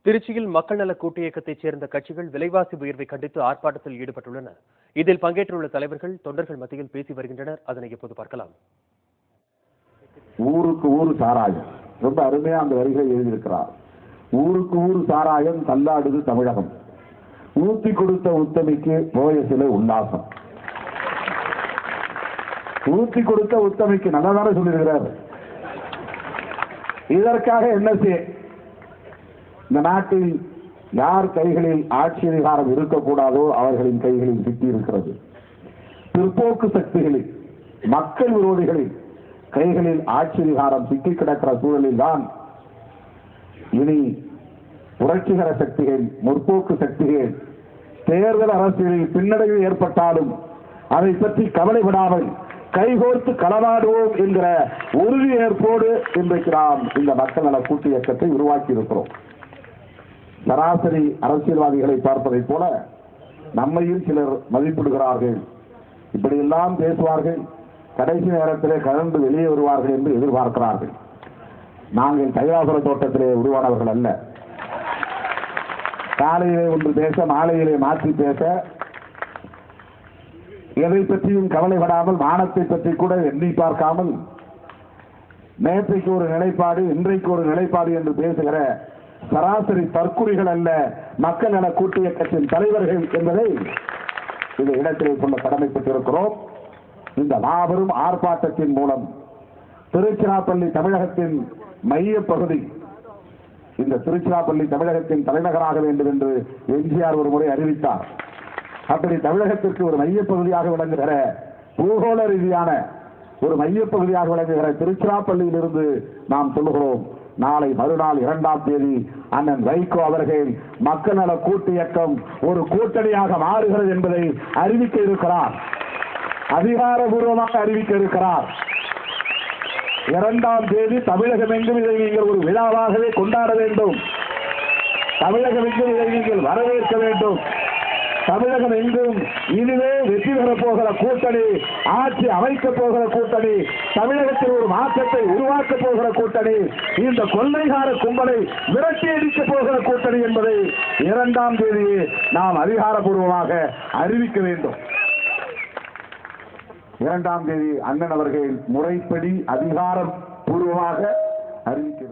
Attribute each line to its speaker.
Speaker 1: திருச்சியில் மக்கள் நல கூட்டு இயக்கத்தைச் சேர்ந்த கட்சிகள் விலைவாசி உயர்வை கண்டித்து ஆர்ப்பாட்டத்தில் ஈடுபட்டுள்ளன. இதில் பங்கேற்றுள்ள தலைவர்கள் தொண்டர்கள் மத்தியில் பேசி வருகின்றனர். அதனை இப்போது பார்க்கலாம்.
Speaker 2: ஊருக்கு ஊரு சாராயம், ரொம்ப அருமையா அந்த வரிகளை எழுதியிருக்கிறார். ஊருக்கு ஊரு சாராயம் தள்ளாடுது தமிழகம், ஊத்தி கொடுத்த உத்தமிக்கு போய சில உல்லாசம். ஊத்தி கொடுத்த உத்தமிக்கு நல்லதான சொல்லியிருக்கிறார். இதற்காக என்ன செய்ய, இந்த நாட்டில் யார் கைகளில் ஆட்சி அதிகாரம் இருக்கக்கூடாதோ அவர்களின் கைகளில் சிக்கி இருக்கிறது. பிற்போக்கு சக்திகளில், மக்கள் விரோதிகளில் கைகளில் ஆட்சி அதிகாரம் சிக்கி கிடக்கிற சூழலில் தான் இனி புரட்சிகர சக்திகள், முற்போக்கு சக்திகள் தேர்தல் அரசியலில் பின்னடைவு ஏற்பட்டாலும் அதை பற்றி கவலைப்படாமல் கைகோர்த்து களவாடுவோம் என்கிற உறுதியேற்போடு இன்றைக்கு நாம் இந்த மக்கள் நல கூட்டு இயக்கத்தை உருவாக்கி இருக்கிறோம். சராசரி அரசியல்வாதிகளை பார்ப்பதைப் போல நம்மையும் சிலர் மதிப்பிடுகிறார்கள். இப்படியெல்லாம் பேசுவார்கள், கடைசி நேரத்திலே கலந்து வெளியே வருவார்கள் என்று எதிர்பார்க்கிறார்கள். நாங்கள் கைலாசர தோட்டத்திலே உருவானவர்கள் அல்ல. காலையிலே ஒன்று பேச, மாலையிலே மாற்றி பேச, எதை பற்றியும் கவலைப்படாமல், மானத்தை பற்றி கூட எண்ணி பார்க்காமல், நேற்றைக்கு ஒரு நிலைப்பாடு இன்றைக்கு ஒரு நிலைப்பாடு என்று பேசுகிற சராசரி தற்குறிகள் அல்ல மக்கள் நல கூட்டு இயக்கத்தின் தலைவர்கள் என்பதை இந்த இடத்திலே சொல்ல கடமைப்பட்டிருக்கிறோம். இந்த மாபெரும் ஆர்ப்பாட்டத்தின் மூலம் திருச்சிராப்பள்ளி தமிழகத்தின் மைய பகுதி, இந்த திருச்சிராப்பள்ளி தமிழகத்தின் தலைநகராக வேண்டும் என்று எம்ஜிஆர் ஒரு முறை அறிவித்தார். அப்படி தமிழகத்திற்கு ஒரு மையப்பகுதியாக விளங்குகிற, பூகோள ரீதியான ஒரு மையப்பகுதியாக விளங்குகிற திருச்சிராப்பள்ளியிலிருந்து நாம் சொல்லுகிறோம், நாளை மறுநாள் 2ஆம் தேதி அண்ணன் வைகோ அவர்கள் மக்கள் நல கூட்டு இயக்கம் ஒரு கூட்டணியாக மாறுகிறது என்பதை அறிவிக்க இருக்கிறார். அதிகாரபூர்வமாக அறிவிக்க இருக்கிறார். 2ஆம் தேதி தமிழகம் எங்கும் இதை நீங்கள் ஒரு விழாவாகவே கொண்டாட வேண்டும். தமிழகம் எங்கும் இதை நீங்கள் வரவேற்க வேண்டும். தமிழகம் எங்கும் இனிமே வெற்றி பெறப் போகிற கூட்டணி, ஆட்சி அமைக்கப் போகிற கூட்டணி, தமிழகத்தில் ஒரு மாற்றத்தை உருவாக்கப் போகிற கூட்டணி, இந்த கொள்ளைகார கும்பலை விரட்டி அடிக்கப் போகிற கூட்டணி என்பதை 2ஆம் தேதி நாம் அதிகாரப்பூர்வமாக அறிவிக்க வேண்டும். 2ஆம் தேதி அண்ணன் அவர்கள் முறைப்படி அதிகாரப்பூர்வமாக அறிவிக்க வேண்டும்.